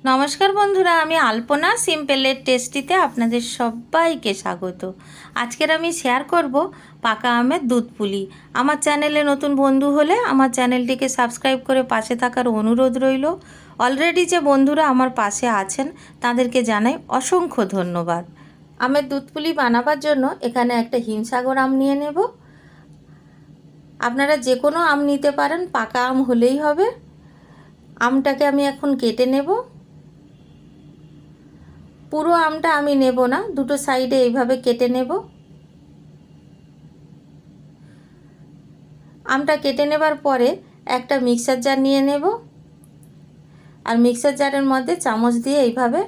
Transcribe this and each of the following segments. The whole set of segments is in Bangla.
নমস্কার বন্ধুরা, আমি আলপনা সিম্পলের টেস্টিতে আপনাদের সবাইকে স্বাগত। আজকের আমি শেয়ার করব পাকা আমের দুধ পুলি। আমার চ্যানেলে নতুন বন্ধু হলে আমার চ্যানেলটিকে সাবস্ক্রাইব করে পাশে থাকার অনুরোধ রইল। অলরেডি যে বন্ধুরা আমার পাশে আছেন তাদেরকে জানাই অসংখ্য ধন্যবাদ। আমের দুধ পুলি বানাবার জন্য এখানে একটা হিমসাগর আম নিয়ে নেব। আপনারা যে কোনো আম নিতে পারেন, পাকা আম হলেই হবে। আমটাকে আমি এখন কেটে নেব। পুরো আমটা আমি নেব না, দুটো সাইডে এইভাবে কেটে নেব। আমটা কেটে নেবার পরে একটা মিক্সার জার নিয়ে নেব, আর মিক্সার জারের মধ্যে চামচ দিয়ে এইভাবে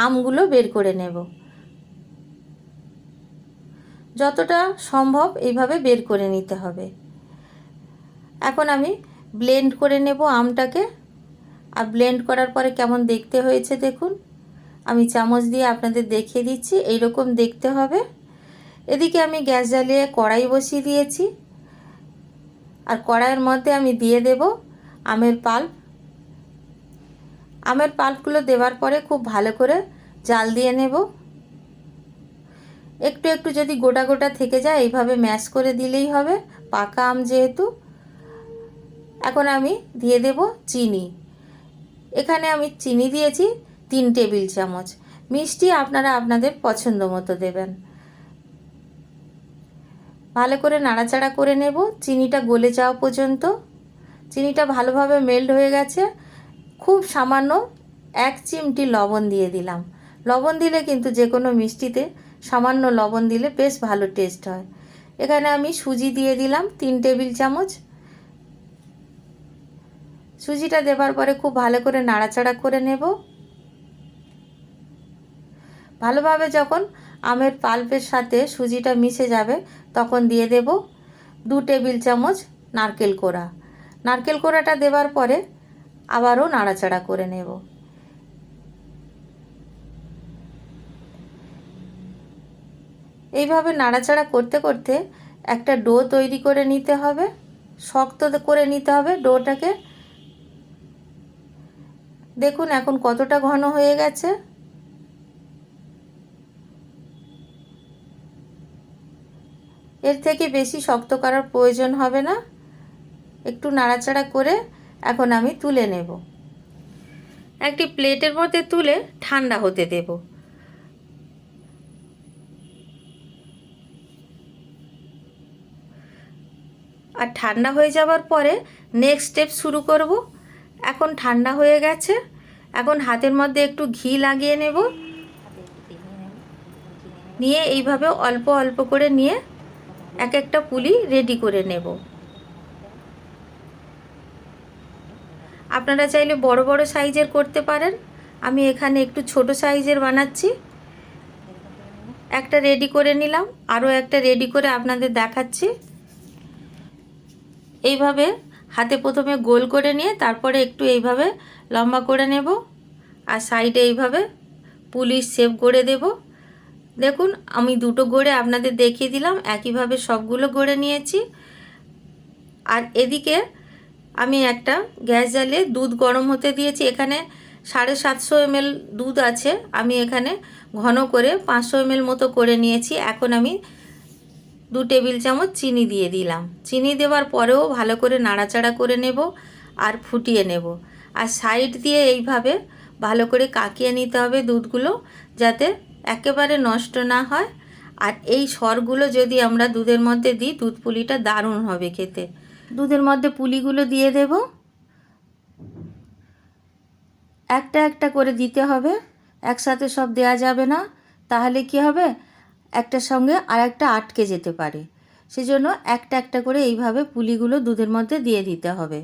আমগুলো বের করে নেব। যতটা সম্ভব এইভাবে বের করে নিতে হবে। এখন আমি ব্লেন্ড করে নেব আমটাকে, আর ব্লেন্ড করার পরে কেমন দেখতে হয়েছে দেখুন। আমি চামচ দিয়ে আপনাদের দেখিয়ে দিচ্ছি, এইরকম দেখতে হবে। এদিকে আমি গ্যাস জ্বালিয়ে কড়াই বসিয়ে দিয়েছি, আর কড়াইয়ের মধ্যে আমি দিয়ে দেব আমের পাল্প। আমের পাল্পগুলো দেওয়ার পরে খুব ভালো করে জাল দিয়ে নেব। একটু একটু যদি গোটা গোটা থেকে যায় এইভাবে ম্যাশ করে দিলেই হবে, পাকা আম যেহেতু। এখন আমি দিয়ে দেব চিনি। এখানে আমি চিনি দিয়েছি 3 টেবিল চামচ। মিষ্টি আপনারা আপনাদের পছন্দ মতো দেবেন। ভালো করে নাড়াচাড়া করে নেব চিনিটা গলে যাওয়া পর্যন্ত। চিনিটা ভালোভাবে মেল্ট হয়ে গেছে। খুব সামান্য 1 চিমটি লবণ দিয়ে দিলাম। লবণ দিলে কিন্তু যে কোনো মিষ্টিতে সামান্য লবণ দিলে বেশ ভালো টেস্ট হয়। এখানে আমি সুজি দিয়ে দিলাম 3 টেবিল চামচ। সুজিটা দেবার পরে খুব ভালো করে নাড়াচাড়া করে নেব। ভালোভাবে যখন আমের পাল্পের সাথে সুজিটা মিশে যাবে তখন দিয়ে দেব 2 টেবিল চামচ নারকেল কোড়া। নারকেল কোড়াটা দেবার পরে আবারও নাড়াচাড়া করে নেব। এইভাবে নাড়াচাড়া করতে করতে একটা ডো তৈরি করে নিতে হবে, শক্ত করে নিতে হবে ডোটাকে। দেখুন এখন কতটা ঘন হয়ে গেছে। এর থেকে বেশি শক্ত করার প্রয়োজন হবে না। একটু নাড়াচাড়া করে এখন আমি তুলে নেব। একটি প্লেটের মধ্যে তুলে ঠান্ডা হতে দেব। আর ঠান্ডা হয়ে যাওয়ার পরে নেক্সট স্টেপ শুরু করব। এখন ঠান্ডা হয়ে গেছে, এখন হাতের মধ্যে একটু ঘি লাগিয়ে নেব। নিয়ে এইভাবে অল্প অল্প করে নিয়ে এক একটা পুলি রেডি করে নেব। আপনারা চাইলে বড় বড় সাইজের করতে পারেন, আমি এখানে একটু ছোট সাইজের বানাচ্ছি। একটা রেডি করে নিলাম, আরও একটা রেডি করে আপনাদের দেখাচ্ছি। এইভাবে হাতে প্রথমে গোল করে নিয়ে তারপরে একটু এইভাবে লম্বা করে নেব, আর সাইডে এইভাবে পুলির শেপ গড়ে দেব। দেখুন আমি দুটো গড়ে আপনাদের দেখিয়ে দিলাম, একইভাবে সবগুলো গড়ে নিয়েছি। আর এদিকে আমি একটা গ্যাস জ্বালিয়ে দুধ গরম হতে দিয়েছি। এখানে 750 ml দুধ আছে, আমি এখানে ঘন করে 500 ml মতো করে নিয়েছি। এখন আমি 2 টেবিল চামচ চিনি দিয়ে দিলাম। চিনি দেওয়ার পরেও ভালো করে নাড়াচাড়া করে নেব আর ফুটিয়ে নেব। আর সাইড দিয়ে এইভাবে ভালো করে কাকিয়ে নিতে হবে দুধগুলো, যাতে একেবারে নষ্ট না হয়। আর এই সরগুলো যদি আমরা দুধের মধ্যে দিই, দুধ পুলিটা দারুণ হবে খেতে। দুধের মধ্যে পুলিগুলো দিয়ে দেব, একটা একটা করে দিতে হবে, একসাথে সব দেয়া যাবে না, তাহলে কি হবে একটার সঙ্গে আর একটা আটকে যেতে পারে। সেজন্য একটা একটা করে এইভাবে পুলিগুলো দুধের মধ্যে দিয়ে দিতে হবে।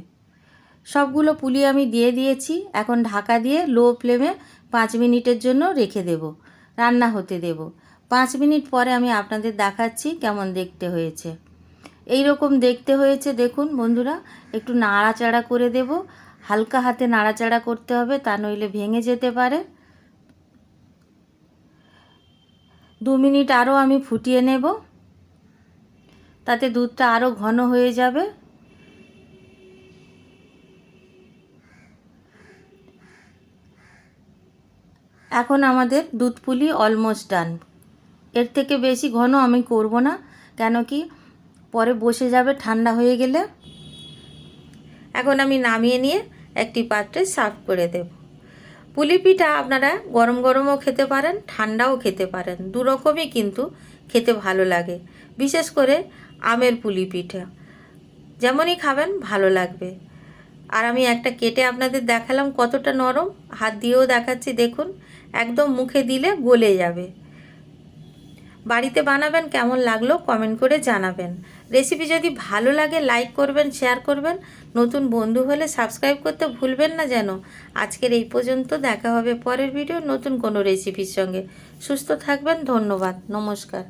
সবগুলো পুলি আমি দিয়ে দিয়েছি। এখন ঢাকা দিয়ে লো ফ্লেমে 5 মিনিটের জন্য রেখে দেব, রান্না হতে দেব। 5 মিনিট পরে আমি আপনাদের দেখাচ্ছি কেমন দেখতে হয়েছে। এই রকম দেখতে হয়েছে দেখুন বন্ধুরা। একটু নাড়াচাড়া করে দেব, হালকা হাতে নাড়াচাড়া করতে হবে, তা নইলে ভেঙে যেতে পারে। 2 মিনিট আরও আমি ফুটিয়ে নেব, তাতে দুধটা আরও ঘন হয়ে যাবে। এখন আমাদের দুধ পুলি অলমোস্ট ডান। এর থেকে বেশি ঘন আমি করব না, কেন কি পরে বসে যাবে ঠান্ডা হয়ে গেলে। এখন আমি নামিয়ে নিয়ে একটি পাত্রে সার্ভ করে দেব। পুলি পিঠা আপনারা গরম গরমও খেতে পারেন, ঠান্ডাও খেতে পারেন, দু রকমই কিন্তু খেতে ভালো লাগে। বিশেষ করে আমের পুলি পিঠা যেমনই খাবেন ভালো লাগবে। আর আমি একটা কেটে আপনাদের দেখালাম কতটা নরম, হাত দিয়েও দেখাচ্ছি দেখুন, একদম মুখে দিলে গলে যাবে। বাড়িতে বানাবেন, কেমন লাগলো কমেন্ট করে জানাবেন। রেসিপি যদি ভালো লাগে লাইক করবেন, শেয়ার করবেন, নতুন বন্ধু হলে সাবস্ক্রাইব করতে ভুলবেন না যেন। আজকের এই পর্যন্ত, দেখা হবে পরের ভিডিও নতুন কোনো রেসিপির সঙ্গে। সুস্থ থাকবেন, ধন্যবাদ, নমস্কার।